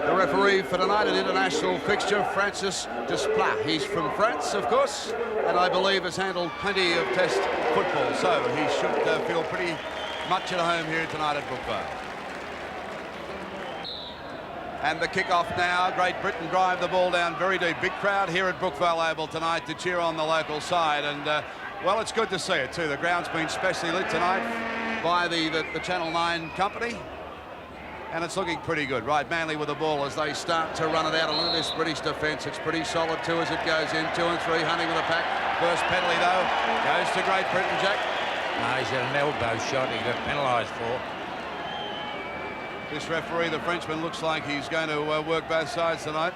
The referee for tonight, an international fixture, Francis Desplat. He's from France, of course, and I believe has handled plenty of Test football, so he should feel pretty much at home here tonight at Brookvale. And the kickoff now. Great Britain drive the ball down very deep. Big crowd here at Brookvale Oval tonight to cheer on the local side, and well, it's good to see it too. The ground's been specially lit tonight by the Channel 9 company, and it's looking pretty good. Right, Manly with the ball as they start to run it out. And look at this British defence. It's pretty solid too as it goes in. 2 and 3, Hunting with a pack. First penalty though goes to Great Britain, Jack. No, he's had an elbow shot he got penalised for. This referee, the Frenchman, looks like he's going to work both sides tonight.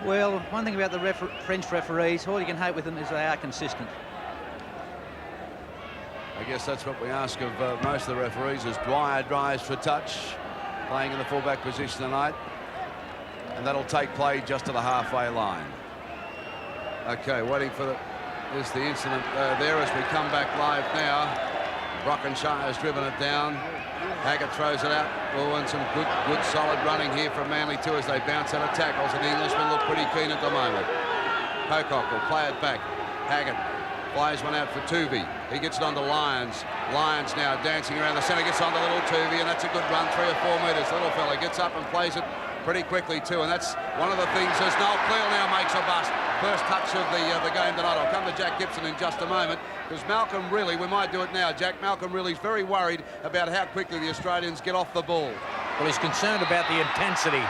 Well, one thing about the French referees, all you can hope with them is they are consistent. I guess that's what we ask of most of the referees, as Dwyer drives for touch, playing in the fullback position tonight, and that'll take play just to the halfway line. Okay, waiting for the incident there as we come back live now. Brockenshire's has driven it down. Haggett throws it out. Oh, and some good solid running here from Manly too as they bounce out of tackles, and the Englishmen look pretty keen at the moment. Pocock will play it back. Haggett flies one out for Tuvey. He gets it onto Lyons. Lyons now dancing around the centre, gets onto little Tuvey, and that's a good run, 3 or 4 metres. Little fella gets up and plays it pretty quickly too, and that's one of the things as Noel Cleal now makes a bust. First touch of the game tonight. I'll come to Jack Gibson in just a moment, because Malcolm Riley, we might do it now, Jack. Malcolm Riley's very worried about how quickly the Australians get off the ball. Well, he's concerned about the intensity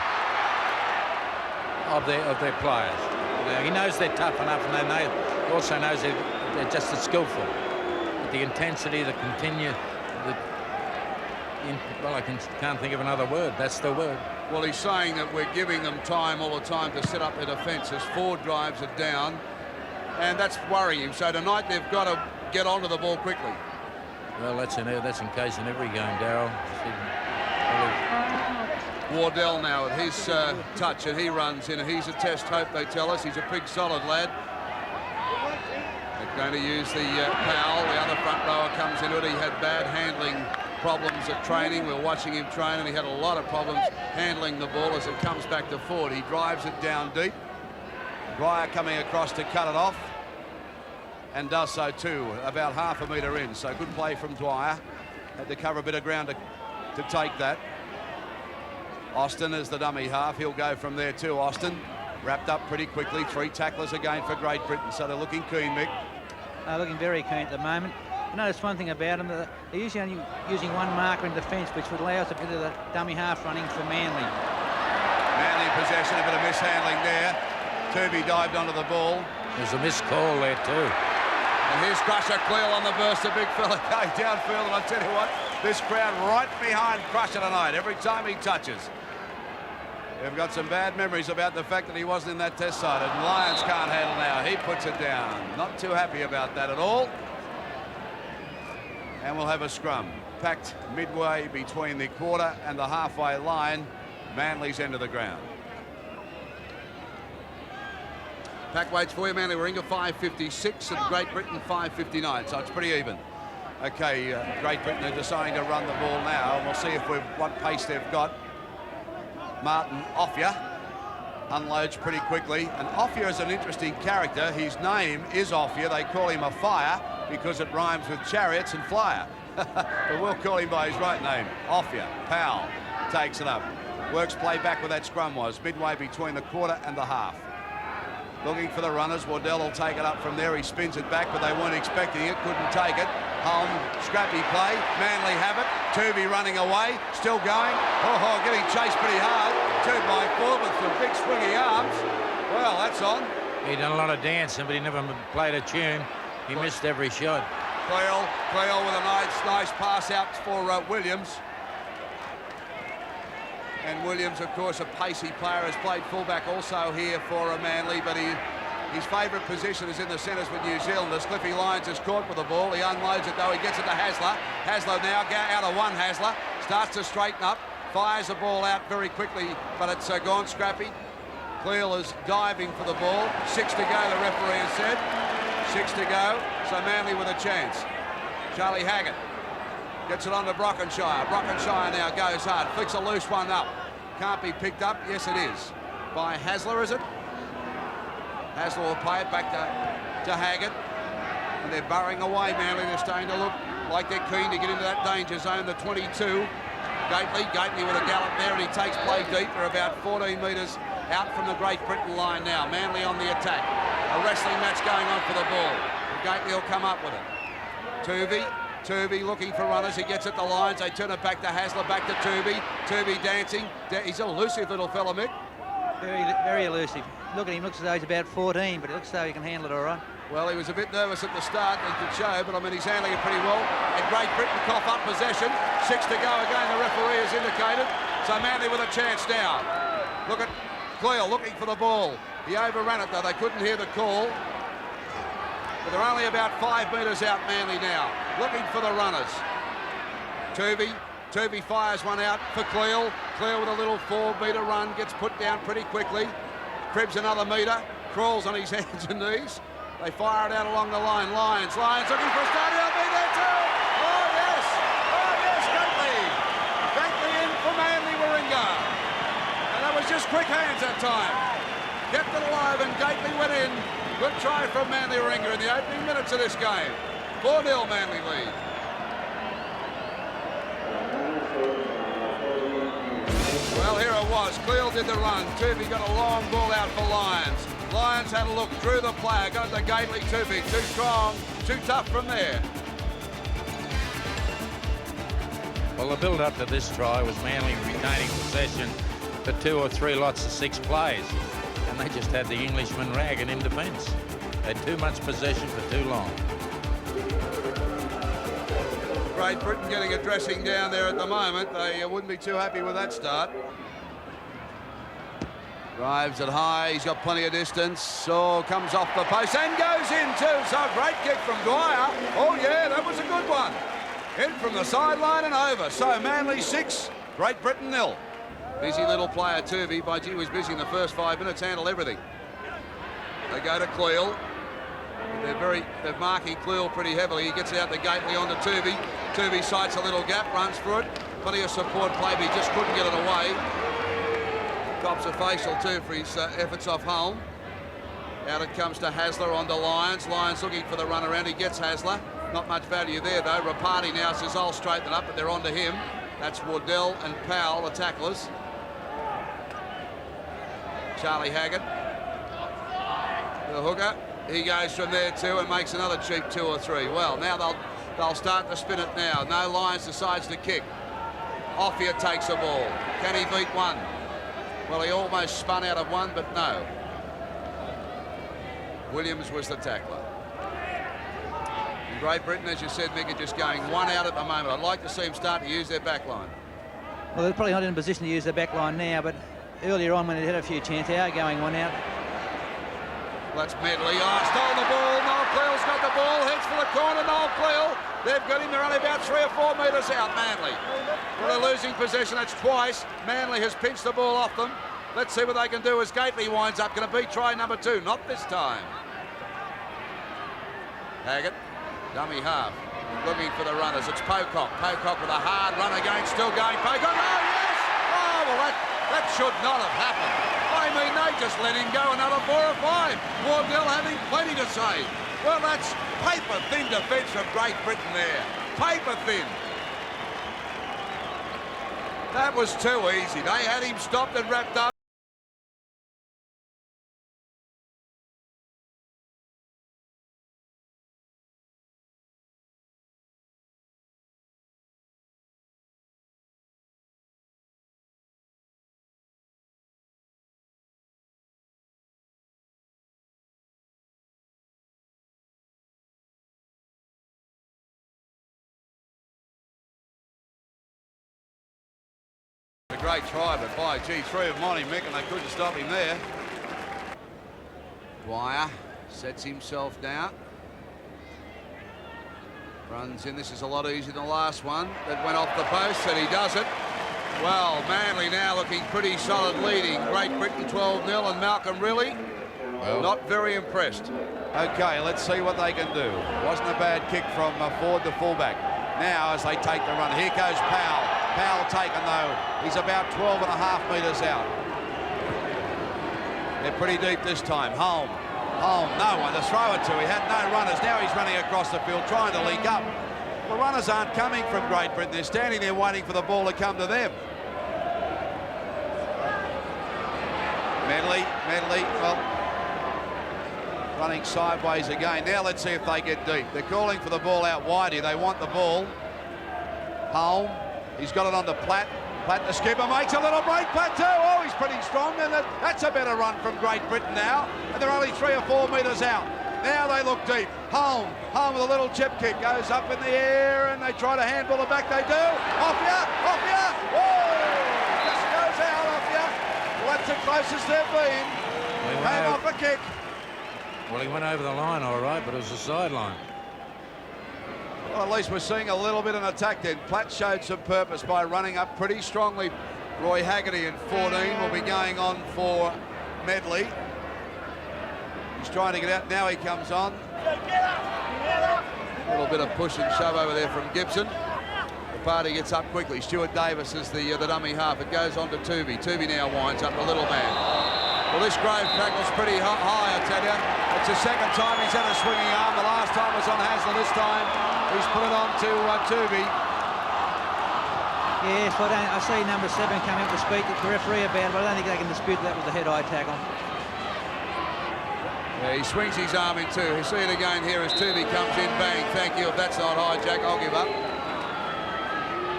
of their players. Now, he knows they're tough enough, and he also knows they're just as skillful. But the intensity, the continue, well, I can't think of another word. That's the word. Well, he's saying that we're giving them time all the time to set up their defence as 4 drives are down, and that's worrying him. So tonight they've got to get onto the ball quickly. Well, that's in case in every game, Darryl. Wardell now with his touch, and he runs in. He's a Test hope, they tell us. He's a big, solid lad. They're going to use the Powell. The other front rower comes into it. He had bad handling problems at training. We were watching him train, and he had a lot of problems handling the ball as it comes back to Ford. He drives it down deep. Dwyer coming across to cut it off, and does so too, about half a metre in. So good play from Dwyer. Had to cover a bit of ground to take that. Austin is the dummy half. He'll go from there too. Austin wrapped up pretty quickly. 3 tacklers again for Great Britain, so they're looking keen, Mick. Looking very keen at the moment. I noticed one thing about them, they're usually only using one marker in defence, which would allow us a bit of the dummy half running for Manly. Manly in possession, a bit of mishandling there. Tuvey dived onto the ball. There's a missed call there too. And here's Crusher Cleal on the burst, a big fella going downfield, and I tell you what, this crowd right behind Crusher tonight, every time he touches. We've got some bad memories about the fact that he wasn't in that Test side, and Lyons can't handle now. He puts it down. Not too happy about that at all. And we'll have a scrum. Packed midway between the quarter and the halfway line, Manly's end of the ground. Pack weights for you, Manly Warringah 5.56 and Great Britain 5.59, so it's pretty even. Okay, Great Britain are deciding to run the ball now, and we'll see what pace they've got. Martin Offia unloads pretty quickly, and Offia is an interesting character. His name is Offia. They call him a fire because it rhymes with chariots and flyer. But we'll call him by his right name, Offia. Powell takes it up. Works play back where that scrum was, midway between the quarter and the half. Looking for the runners. Wardell will take it up from there. He spins it back, but they weren't expecting it. Couldn't take it. Holm, scrappy play. Manly have it. Tuvey running away. Still going. Oh, getting chased pretty hard. 2x4 with some big swingy arms. Well, that's on. He done a lot of dancing, but he never played a tune. He missed every shot. Cleal with a nice pass out for Williams. And Williams, of course, a pacey player, has played fullback also here for Manly, but his favourite position is in the centres with New Zealanders. Cliffy Lyons is caught with the ball. He unloads it, though. He gets it to Hasler. Hasler now out of one. Hasler starts to straighten up, fires the ball out very quickly, but it's gone scrappy. Cleal is diving for the ball. 6 to go, the referee has said. 6 to go, so Manly with a chance. Charlie Haggett gets it on to Brockenshier. Brockenshier now goes hard, flicks a loose one up. can't be picked up. Yes, it is. By Hasler, is it? Hasler will play it back to Haggett. And they're burrowing away, Manly. They're starting to look like they're keen to get into that danger zone. The 22. Gately with a gallop there, and he takes play deep. They're about 14 metres out from the Great Britain line now. Manly on the attack. A wrestling match going on for the ball. Gately will come up with it. Tuvey looking for runners. He gets at the lines. They turn it back to Hasler, back to Tuvey. Tuvey dancing. He's an elusive little fella, Mick. Very, very elusive. Look at him. Looks as though he's about 14, but it looks as though he can handle it all right. Well, he was a bit nervous at the start, as could show, but I mean, he's handling it pretty well. And Great Britain cough up possession. 6 to go again, the referee has indicated. So Manly with a chance now. Look at Cleal looking for the ball. He overran it, though. They couldn't hear the call. But they're only about 5 metres out, Manly now. Looking for the runners. Tuvey fires one out for Cleal. Cleal with a little 4-metre run, gets put down pretty quickly. Cribs another metre, crawls on his hands and knees. They fire it out along the line. Lyons looking for a start. He'll be there too. Oh yes, Gately in for Manly Warringah. And that was just quick hands that time. Kept it alive and Gately went in. Good try from Manly Warringah in the opening minutes of this game. 4-0 Manly lead. Well, here it was. Cleal did the run. Tuvey got a long ball out for Lyons. Lyons had a look, drew the player, got to Gately. Tuvey, too strong, too tough from there. Well, the build-up to this try was Manly retaining possession for 2 or 3 lots of 6 plays, and they just had the Englishman ragging in defence. They had too much possession for too long. Great Britain getting a dressing down there at the moment. They wouldn't be too happy with that start. Drives it high, he's got plenty of distance. So comes off the post and goes in too. So a great kick from Dwyer. Oh yeah, that was a good one. In from the sideline and over. So Manly 6, Great Britain 0. Busy little player Tuvey. By gee, was busy in the first 5 minutes, handled everything. They go to Cleal. They're marking Cleal pretty heavily. He gets out the Gately onto Tuvey. Tuvey sights a little gap, runs for it. Plenty of support play, but he just couldn't get it away. Cops a facial too for his efforts off home. Out it comes to Hasler onto Lyons. Lyons looking for the run around. He gets Hasler. Not much value there though. Rapati now says I'll straighten it up, but they're onto him. That's Wardell and Powell, the tacklers. Charlie Haggett, the hooker. He goes from there too and makes another cheap 2 or 3. Well, now they'll start to spin it now. No, Lyons decides to kick. Offia takes the ball. Can he beat one? Well, he almost spun out of one, but no. Williams was the tackler. And Great Britain, as you said, Mick, are just going one out at the moment. I'd like to see them start to use their back line. Well, they're probably not in a position to use their back line now, but earlier on when they had a few chances, they are going one out. That's Medley. Oh, stole the ball. Noel Cleal's got the ball. Heads for the corner. Noel Cleal. They've got him. They're only about 3 or 4 metres out, Manly. Well, they're losing possession. That's twice. Manly has pinched the ball off them. Let's see what they can do as Gately winds up. Going to be try number 2. Not this time. Haggett, dummy half. Looking for the runners. It's Pocock. Pocock with a hard run again. Still going. Pocock. Oh, yes! Oh, well, that should not have happened. I mean, they just let him go another 4 or 5. Wardell having plenty to say. Well, that's paper-thin defence from Great Britain there. Paper-thin. That was too easy. They had him stopped and wrapped up. A great try, but by gee, 3 of Monty Mick, and they couldn't stop him there. Dwyer sets himself down. Runs in. This is a lot easier than the last one that went off the post, and he does it. Well, Manly now looking pretty solid leading. Great Britain 12-0, and Malcolm really not very impressed. Okay, let's see what they can do. Wasn't a bad kick from forward to fullback. Now as they take the run, here goes Powell. Foul taken, though. He's about 12.5 metres out. They're pretty deep this time. Home, no one to throw it to. He had no runners. Now he's running across the field, trying to link up. The runners aren't coming from Great Britain. They're standing there waiting for the ball to come to them. Medley, well, running sideways again. Now let's see if they get deep. They're calling for the ball out wide here. They want the ball. Home, he's got it on to Platt. Platt, the skipper, makes a little break. Platt too. Oh, he's pretty strong, and that's a better run from Great Britain now. And they're only 3 or 4 metres out. Now they look deep. Home with a little chip kick, goes up in the air, and they try to handball it back. They do. Off ya! Whoa! Just goes out off ya. Well, that's the closest they've been. Came off a kick. Well, he went over the line all right, but it was a sideline. Well, at least we're seeing a little bit of an attack then. Platt showed some purpose by running up pretty strongly. Roy Haggerty in 14 will be going on for Medley. He's trying to get out. Now he comes on. A little bit of push and shove over there from Gibson. The party gets up quickly. Stuart Davis is the dummy half. It goes on to Tooby. Tooby now winds up the little man. Well, this Grove tackle's pretty high, I tell you. It's the second time he's had a swinging arm. The last time was on Hasler. This time he's put it on to Tooby. Yes, well, I see number 7 coming up to speak to the referee about it, but I don't think they can dispute that was a head-eye tackle. Yeah, he swings his arm in too. You see it again here as Tooby comes in. Bang, thank you. If that's not high, Jack, I'll give up.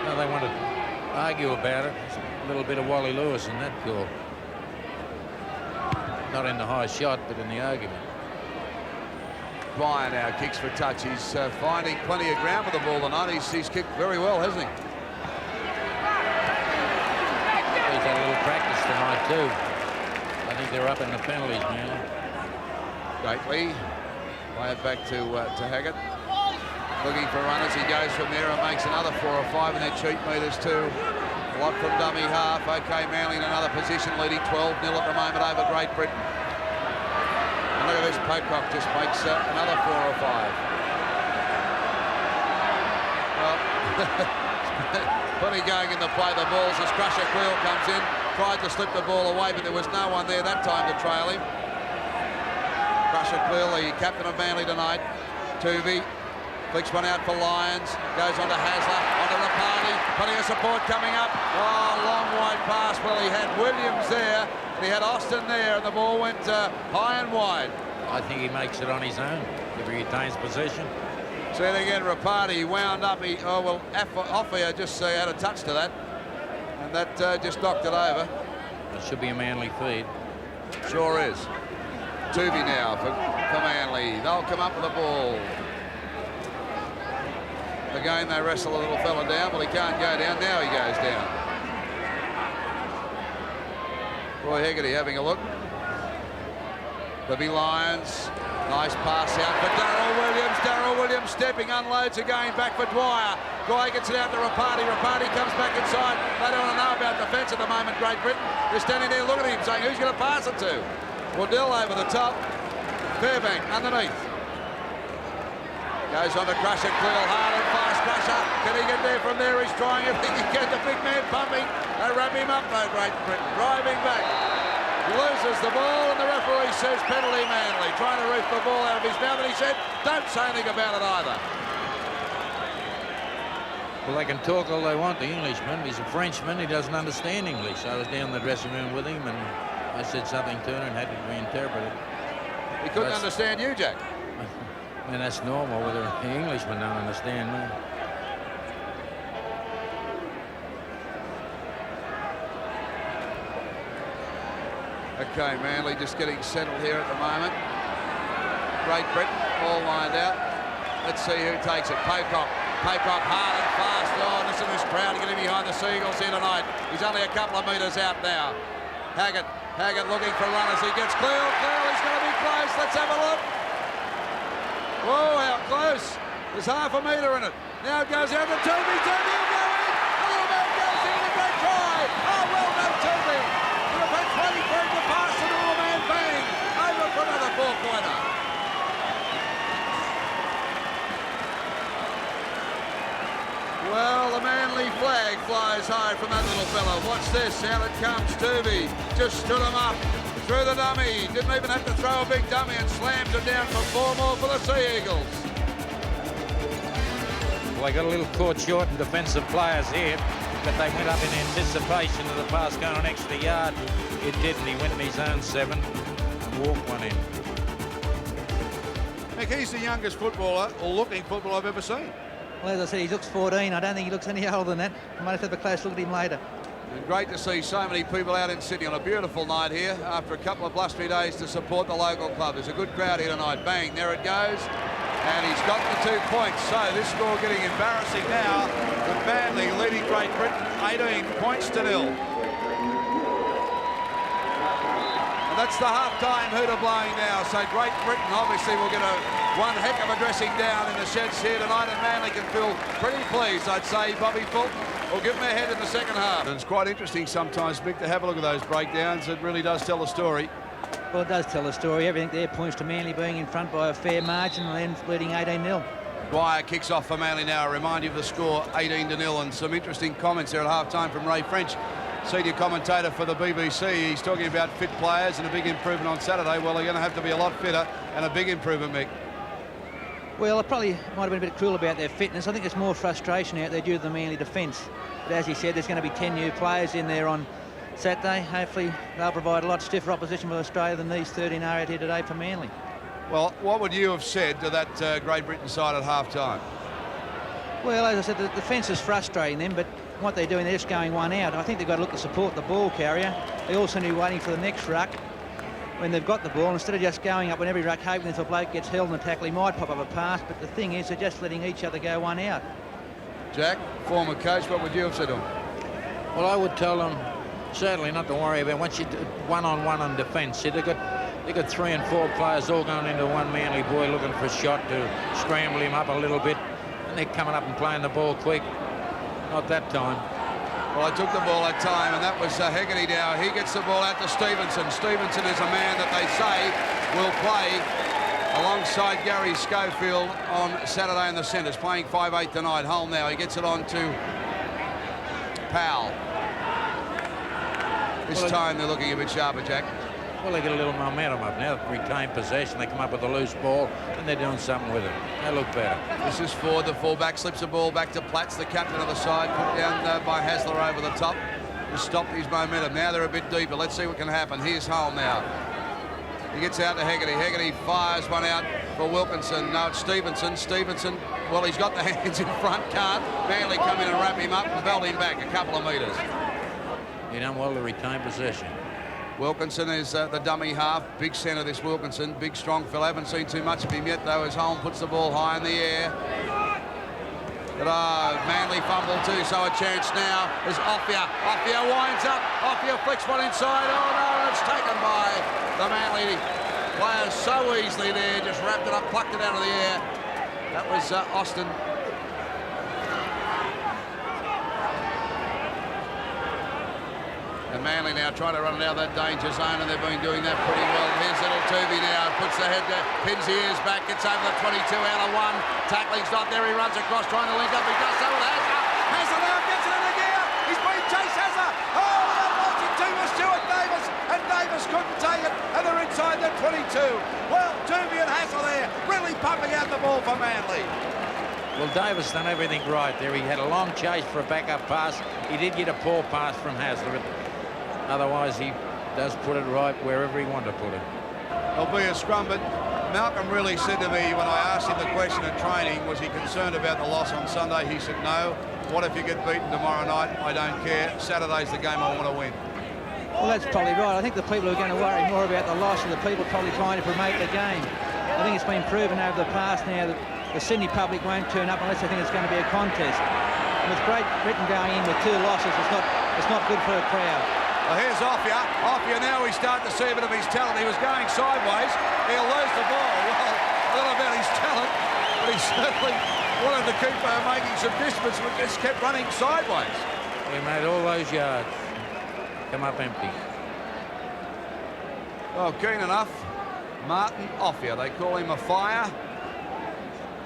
No, they want to argue about it. There's a little bit of Wally Lewis in that call. Not in the high shot, but in the argument. Dwyer now kicks for touch. He's finding plenty of ground with the ball tonight. He's kicked very well, hasn't he? He's had a little practice tonight too. I think they're up in the penalties, man. Gately, play it back to Haggett. Looking for runners. He goes from there and makes another 4 or 5 in their cheap meters too. A lot from dummy half. OK, Manly in another position, leading 12-0 at the moment over Great Britain. And look at this, Pocock just makes another 4 or 5. Well, plenty going in the play. The balls as Crusher Quill comes in, tried to slip the ball away, but there was no one there that time to trail him. Crusher Quill, the captain of Manly tonight. Tooby flicks one out for Lyons, goes on to Hasler, onto the party, plenty of support coming up. Oh, long wide pass. Well, he had Williams there, and he had Austin there, and the ball went high and wide. I think he makes it on his own if he retains possession. See it again, Rapati wound up. Offia just had a touch to that, and that just knocked it over. It should be a Manly feed. Sure is. Tooby now for Manly. They'll come up with the ball. Again, they wrestle a little fella down. Well, he can't go down. Now he goes down. Roy Haggerty having a look. There'll be Lyons. Nice pass out for Darryl Williams. Darryl Williams stepping, unloads again, back for Dwyer. Dwyer gets it out to Rapati. Rapati comes back inside. They don't want to know about defence at the moment, Great Britain. They're standing there looking at him saying, who's going to pass it to? Waddell over the top. Fairbank underneath. Goes on to Crusher, Quill, hard and fast. Crusher, can he get there from there? He's trying everything he can. The big man pumping. They wrap him up though, Great Britain. Driving back. Loses the ball, and the referee says penalty Manly. Trying to reef the ball out of his mouth, and he said, don't say anything about it either. Well, they can talk all they want, the Englishman. He's a Frenchman. He doesn't understand English. I was down in the dressing room with him, and I said something to him and had to be interpreted. He couldn't understand you, Jack. And that's normal, whether the Englishmen don't understand me. Okay, Manly just getting settled here at the moment. Great Britain all lined out. Let's see who takes it. Pocock. Pocock hard and fast. Oh, listen to this crowd getting behind the Seagulls here tonight. He's only a couple of metres out now. Haggett looking for runners. He gets clear. He's going to be close. Let's have a look. Whoa, how close. There's half a metre in it. Now it goes out to Tooby. Tooby will go in. The little man goes in. A great try. Oh, well done, Tooby. Would have been waiting for him to pass the little man. Bang. Over for another 4-pointer. Well, the Manly flag flies high. fella. Watch this. Out it comes. Doobie just stood him up through the dummy. Didn't even have to throw a big dummy and slams it down for 4 more for the Sea Eagles. Well, they got a little caught short in defensive players here, but they went up in anticipation of the pass going an extra yard. It didn't. He went in his own 7 and walked one in. Mick, he's the youngest footballer, or looking footballer I've ever seen. Well, as I said, he looks 14. I don't think he looks any older than that. I might have to have a close look at him later. And great to see so many people out in Sydney on a beautiful night here after a couple of blustery days to support the local club. There's a good crowd here tonight. Bang, there it goes. And he's got the 2 points. So this score getting embarrassing now with Manly leading Great Britain 18 points to 0. And that's the half-time hooter blowing now. So Great Britain obviously will get one heck of a dressing down in the sheds here tonight, and Manly can feel pretty pleased, I'd say. Bobby Fulton will give them a head in the second half. And it's quite interesting sometimes, Mick, to have a look at those breakdowns. It really does tell a story. Well, it does tell a story. Everything there points to Manly being in front by a fair margin and then leading 18-0. Dwyer kicks off for Manly now. A reminder of the score, 18-0, and some interesting comments there at half-time from Ray French, senior commentator for the BBC. He's talking about fit players and a big improvement on Saturday. Well, they're going to have to be a lot fitter and a big improvement, Mick. Well, I probably might have been a bit cruel about their fitness. I think there's more frustration out there due to the Manly defence. But as he said, there's going to be 10 new players in there on Saturday. Hopefully they'll provide a lot stiffer opposition for Australia than these 13 are out here today for Manly. Well, what would you have said to that Great Britain side at half-time? Well, as I said, the defence is frustrating them, but what they're doing, they're just going one out. I think they've got to look to support the ball carrier. They also need to be waiting for the next ruck when they've got the ball, instead of just going up when every ruck hoping if a bloke gets held in the tackle, he might pop up a pass, but the thing is they're just letting each other go one out. Jack, former coach, what would you have said to him? Well, I would tell them certainly not to worry about once you one-on-one on defence. They've got 3 and 4 players all going into one Manly boy looking for a shot to scramble him up a little bit, and they're coming up and playing the ball quick. Not that time. Well, I took the ball that time, and that was Hegarty now. He gets the ball out to Stevenson. Stevenson is a man that they say will play alongside Gary Schofield on Saturday in the centres, playing 5'8" tonight. Hull now, he gets it on to Powell. This time they're looking a bit sharper, Jack. Well, they get a little momentum up now. Retain possession, they come up with a loose ball, and they're doing something with it. They look better. This is Ford, the fullback, slips the ball back to Platts, the captain of the side, put down by Hasler over the top to stop his momentum. Now they're a bit deeper. Let's see what can happen. Here's Hull now. He gets out to Hegarty. Hegarty fires one out for Wilkinson. No, it's Stevenson. Stevenson, well, he's got the hands in front, can't. Manly come in and wrap him up and belt him back a couple of metres. He done well to retain possession. Wilkinson is the dummy half. Big centre, this Wilkinson. Big, strong fella. Haven't seen too much of him yet, though, as Holm puts the ball high in the air. But Manly fumble too, so a chance now is Offia. Offia winds up. Offia flicks one inside. Oh, no, it's taken by the Manly players so easily there. Just wrapped it up, plucked it out of the air. That was Austin. And Manly now trying to run it out of that danger zone, and they've been doing that pretty well. Here's little Tooby now, puts the head there, pins the ears back, gets over the 22 out of 1. Tackling's not there, he runs across, trying to link up, he does so with Hazard. Hazard now gets it into gear, he's been chased, Hazard. Oh, that launching two was Stuart Davis, and Davis couldn't take it, and they're inside the 22. Well, Tooby and Hazard there, really pumping out the ball for Manly. Well, Davis done everything right there. He had a long chase for a backup pass. He did get a poor pass from Hasler. Otherwise, he does put it right wherever he wanted to put it. There'll be a scrum, but Malcolm really said to me when I asked him the question at training, was he concerned about the loss on Sunday? He said, no. What if you get beaten tomorrow night? I don't care. Saturday's the game I want to win. Well, that's probably right. I think the people who are going to worry more about the loss are the people probably trying to promote the game. I think it's been proven over the past now that the Sydney public won't turn up unless they think it's going to be a contest. And with Great Britain going in with 2 losses, it's not good for a crowd. Well, here's Offia. Offia now he's starting to see a bit of his talent. He was going sideways. He'll lose the ball. Well, I don't know about his talent, but he certainly wanted to keep making some distance, but just kept running sideways. He made all those yards come up empty. Well, keen enough. Martin Offia. They call him a fire.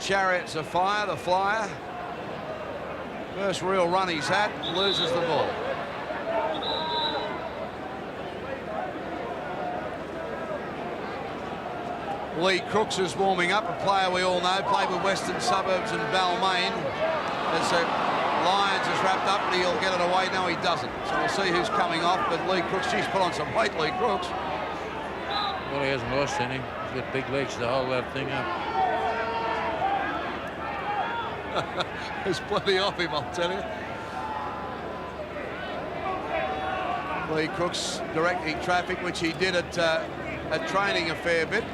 Chariot's a fire, the flyer. First real run he's had, loses the ball. Lee Crooks is warming up, a player we all know, played with Western Suburbs and Balmain. As the Lions is wrapped up, but he'll get it away. No, he doesn't. So we'll see who's coming off. But Lee Crooks, she's put on some weight, Lee Crooks. Well, he hasn't lost any. He's got big legs to hold that thing up. There's plenty of him, I'll tell you. Lee Crooks directing traffic, which he did at training a fair bit.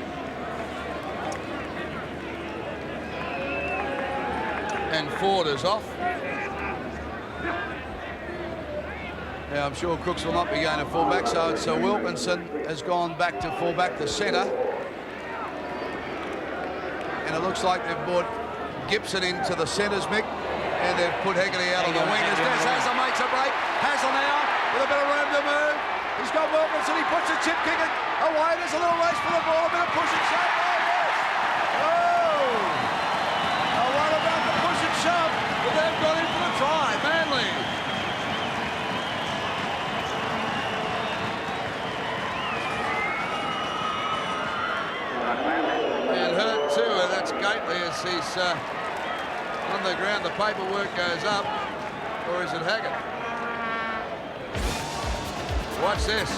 And Ford is off. Now, I'm sure Crooks will not be going to fullback, so Wilkinson has gone back to fullback, the centre. And it looks like they've brought Gibson into the centres, Mick, and they've put Hegarty out on the wing. As Des Hasler makes a break. Hasler now with a bit of room to move. He's got Wilkinson. He puts a chip kick away. There's a little race for the ball. A bit of push and shove. Oh, yes. Oh! Now, what about the push and shove? But they've got in for the try. Manly. And hurt too, and that's Gately as he's on the ground. The paperwork goes up, or is it Haggett? Watch this.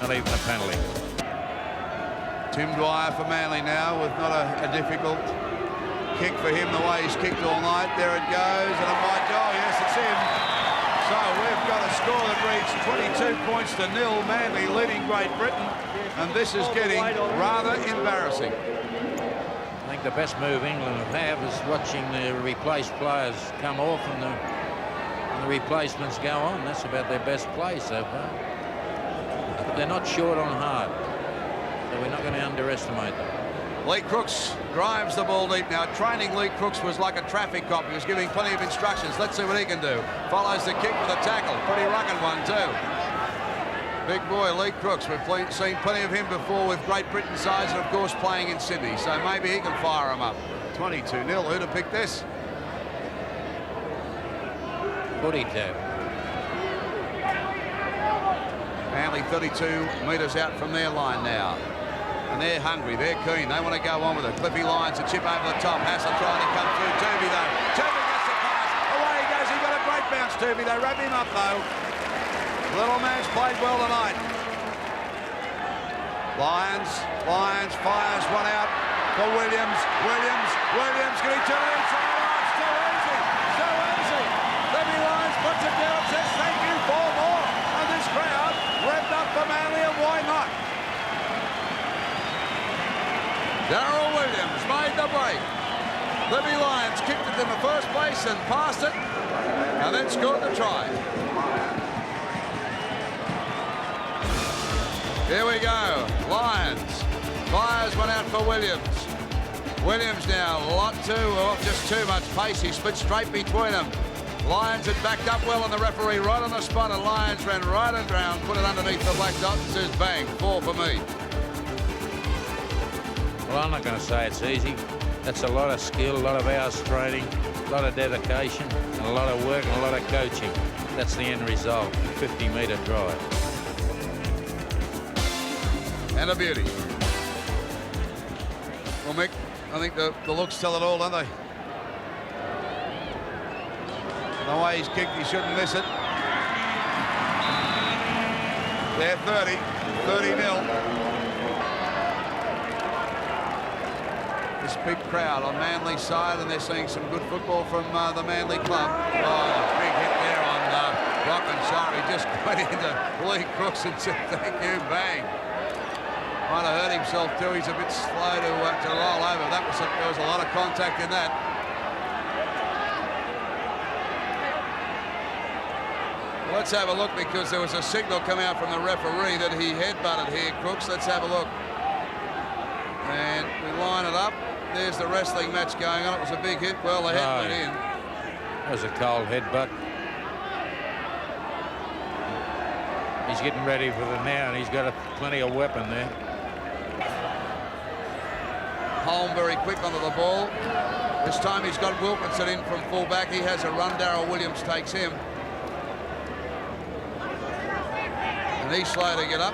Not even a penalty. Tim Dwyer for Manly now with not a difficult kick for him the way he's kicked all night. There it goes, and it might go. Yes, it's him. So we've got a score that reads 22 points to 0. Manly leading Great Britain, and this is getting rather embarrassing. I think the best move England have is watching the replaced players come off and the replacements go on. That's about their best play so far. But they're not short on hard, so we're not going to underestimate them. Lee Crooks drives the ball deep now. Training Lee Crooks was like a traffic cop. He was giving plenty of instructions. Let's see what he can do. Follows the kick with a tackle. Pretty rugged one too. Big boy Lee Crooks. We've seen plenty of him before with Great Britain sides and of course playing in Sydney. So maybe he can fire him up. 22-0. Who'd have picked this? Footy tap. Manly 32 metres out from their line now. And they're hungry, they're keen, they want to go on with it. Cliffy Lyons a chip over the top. Hasler trying to come through. Turvey though. Turvey gets the pass. Away he goes. He got a great bounce, Turvey. They wrap him up though. Little man's played well tonight. Lyons fires one out for Williams. Williams, can he turn it inside? Oh, it's too easy. So easy. Cliffy Lyons puts it down, says thank you for more. And this crowd revved up for Manly, and why not? Darryl Williams made the break. Cliffy Lyons kicked it in the first place and passed it, and then scored the try. Here we go. Lyons fires one out for Williams. Williams now, just too much pace. He split straight between them. Lyons had backed up well on the referee right on the spot, and Lyons ran right and round, put it underneath the black dot and says, bang, 4 for me. Well, I'm not going to say it's easy. That's a lot of skill, a lot of hours training, a lot of dedication, and a lot of work and a lot of coaching. That's the end result, 50-metre drive. And a beauty. Well, Mick, I think the looks tell it all, don't they? The way he's kicked, he shouldn't miss it. They're 30-0. This big crowd on Manly's side, and they're seeing some good football from the Manly club. Oh, big hit there on Brock and Shah. He just went into Lee Crooks and said, thank you, bang. Might have hurt himself too. He's a bit slow to roll over. There was a lot of contact in that. Let's have a look, because there was a signal come out from the referee that he headbutted here, Crooks. Let's have a look. And we line it up. There's the wrestling match going on. It was a big hit. Well, the head went in. That was a cold headbutt. He's getting ready for the now, and he's got plenty of weapon there. Holm very quick onto the ball. This time he's got Wilkinson in from fullback. He has a run. Darryl Williams takes him. And he's slow to get up.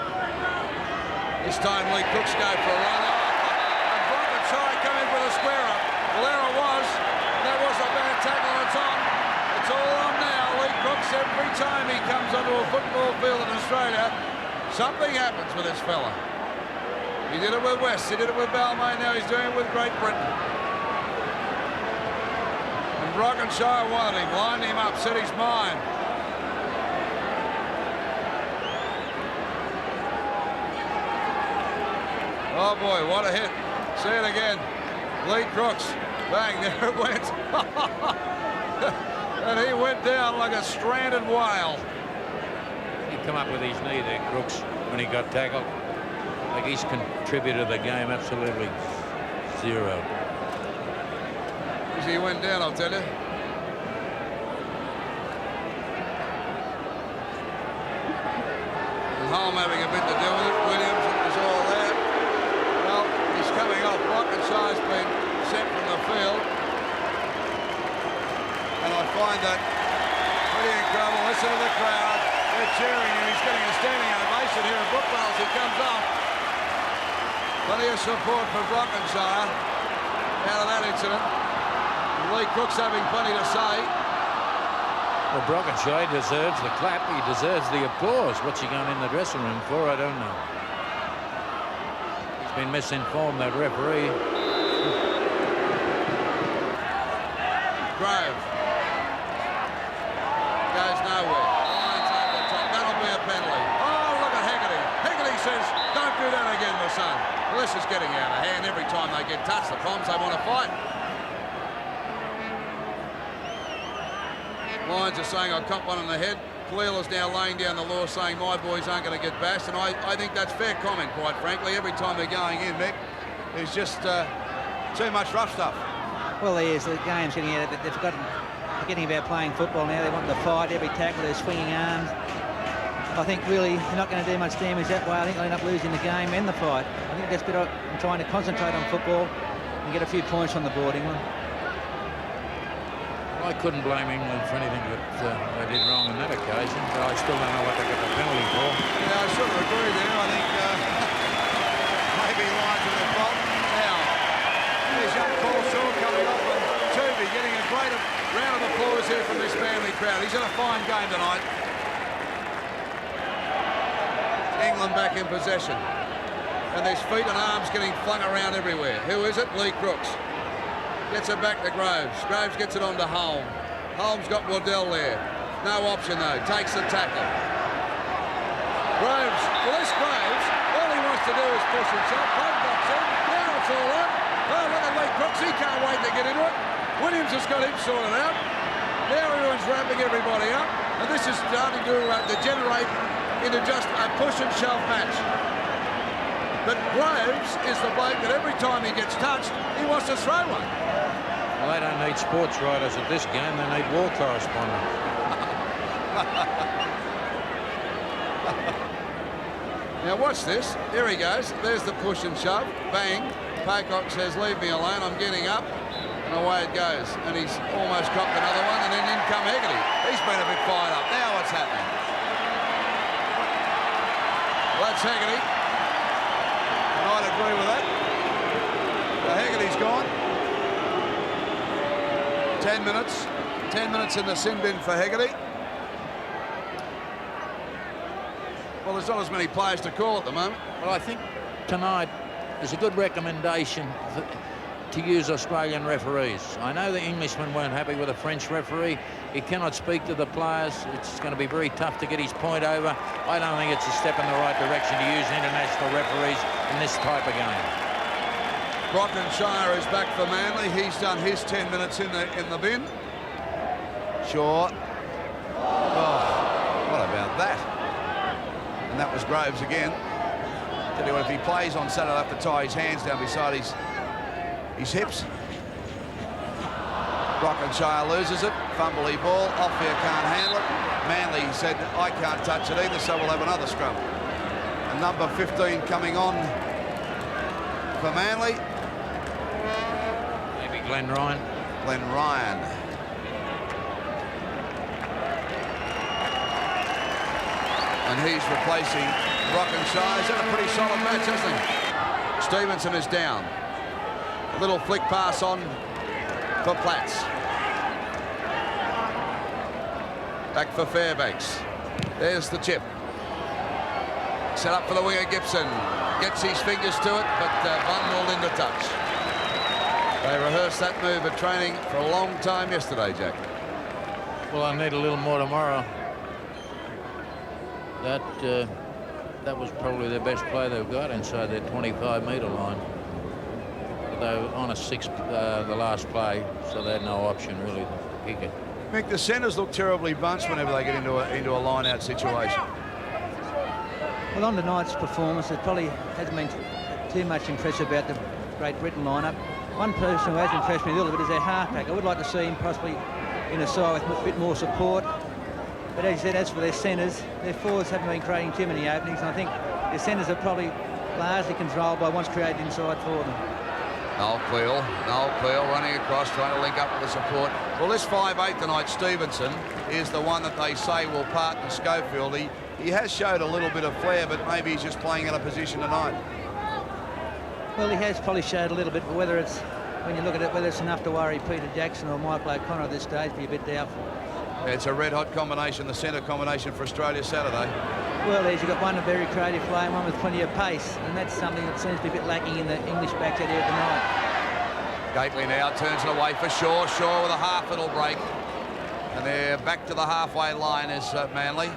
This time Lee Crooks go for a run. And Brockenside come in with a square up. Well, there it was. That was a bad tackle. It's on. It's all on now. Lee Crooks, every time he comes onto a football field in Australia, something happens with this fella. He did it with West. He did it with Balmain. Now he's doing it with Great Britain. And Brockenside wanted him, lined him up, set his mind. Oh boy, what a hit. See it again. Lee Crooks. Bang, there it went. And he went down like a stranded whale. He come up with his knee there, Crooks, when he got tackled. Like, he's contributed to the game absolutely zero. As he went down, I'll tell you. And Holm having a bit to do with it. Williams, it was all there. Well, he's coming off. Brockenside's been sent from the field. And I find that pretty incredible. Listen to the crowd. They're cheering him. He's getting a standing ovation here at Brookvale as he comes off. Plenty of support for Brockenside out of that incident. Lee Crooks having plenty to say. Well, Brockenside deserves the clap. He deserves the applause. What's he going in the dressing room for? I don't know. He's been misinformed, that referee. Grove. Goes nowhere. Lines over the top. That'll be a penalty. Oh, look at Haggerty. Haggerty says, don't do that again, my son. Well, this is getting out of hand. Every time they get touched, the Poms, they want to fight. Lions are saying, I caught one on the head. Cleela's now laying down the law, saying my boys aren't going to get bashed. And I think that's fair comment, quite frankly. Every time they're going in, Mick, there's just too much rough stuff. Well, there is. The game's getting out of it. They've forgetting about playing football now. They want to fight. Every tackle, they're swinging arms. I think really they're not going to do much damage that way. I think they'll end up losing the game and the fight. I think that's better trying to concentrate on football and get a few points on the board, England. I couldn't blame England for anything that they did wrong on that occasion, but I still don't know what they got the penalty for. Yeah, I sort of agree there. I think maybe Lions are at fault. Now, there's young Paul Shaw coming off, and Tooby getting a great round of applause here from this family crowd. He's had a fine game tonight. England back in possession. And there's feet and arms getting flung around everywhere. Who is it? Lee Crooks. Gets it back to Groves. Groves gets it on to Holm. Holm's got Waddell there. No option, though. Takes the tackle. Groves. Well, this Groves, all he wants to do is push himself. Box in. Now it's all up. Oh, look at Lee Crooks. He can't wait to get into it. Williams has got him sorted out. Now everyone's wrapping everybody up. And this is starting to degenerate into just a push and shove match. But Groves is the bloke that every time he gets touched, he wants to throw one. Well, they don't need sports writers at this game. They need war correspondents. Now watch this. Here he goes. There's the push and shove. Bang. Pocock says, leave me alone. I'm getting up. And away it goes. And he's almost copped another one. And then in come Haggerty. He's been a bit fired up. Now what's happening? Well, that's Haggerty. And I'd agree with that. So Haggerty's gone. 10 minutes. 10 minutes in the sin bin for Haggerty. Well, there's not as many players to call at the moment. Well, I think tonight is a good recommendation to use Australian referees. I know the Englishmen weren't happy with a French referee. He cannot speak to the players. It's going to be very tough to get his point over. I don't think it's a step in the right direction to use international referees in this type of game. Brockenshire is back for Manly. He's done his 10 minutes in the bin. Sure. Oh, what a like that. And that was Groves again. Tell you what, if he plays on Saturday, he'll have to tie his hands down beside his hips. Brockenshire loses it. Fumbly ball. Off here, can't handle it. Manly said, I can't touch it either, so we'll have another scrum. And number 15 coming on for Manly. Maybe Glenn Ryan. Glenn Ryan. And he's replacing Brockenshire. He's had a pretty solid match, hasn't he? Stevenson is down. A little flick pass on for Platts. Back for Fairbanks. There's the chip. Set up for the winger, Gibson. Gets his fingers to it, but Bunwell into touch. They rehearsed that move at training for a long time yesterday, Jack. Well, I need a little more tomorrow. That was probably their best play they've got inside their 25-metre line. But they were on a 6 the last play, so they had no option really to kick it. Mick, the centres look terribly bunched whenever they get into a line-out situation. Well, on tonight's performance, it probably hasn't been too much impressive about the Great Britain lineup. One person who has impressed me a little bit is their halfback. I would like to see him possibly in a side with a bit more support. But as you said, as for their centres, their forwards haven't been creating too many openings, and I think their centres are probably largely controlled by what's created inside for them. Noel Cleal running across, trying to link up with the support. Well, this 5'8" tonight, Stevenson, is the one that they say will partner Schofield. He has showed a little bit of flair, but maybe he's just playing out of position tonight. Well, he has probably showed a little bit, but whether it's, when you look at it, whether it's enough to worry Peter Jackson or Michael O'Connor at this stage, be a bit doubtful. Yeah, it's a red-hot combination, the centre combination for Australia Saturday. Well, you've got one very creative play and one with plenty of pace, and that's something that seems to be a bit lacking in the English backs out here tonight. Gately now turns it away for Shaw. Shaw with a half it'll break. And they're back to the halfway line is Manly.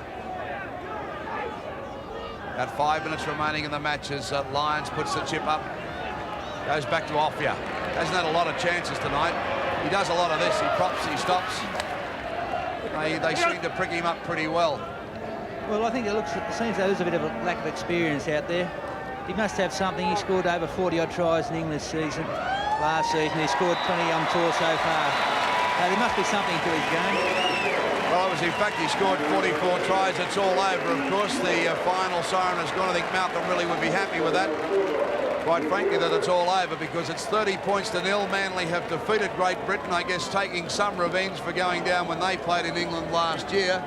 About 5 minutes remaining in the match as Lyons puts the chip up. Goes back to Offia. Hasn't had a lot of chances tonight. He does a lot of this. He props, he stops. They seem to prick him up pretty well. Well, I think it seems there's a bit of a lack of experience out there. He must have something. He scored over 40-odd tries in the English season. Last season, he scored 20 on tour so far. There must be something to his game. Well, in fact, he scored 44 tries. It's all over, of course. The final siren has gone. I think Malcolm really would be happy with that. Quite frankly, that it's all over, because it's 30 points to nil. Manly have defeated Great Britain, I guess taking some revenge for going down when they played in England last year.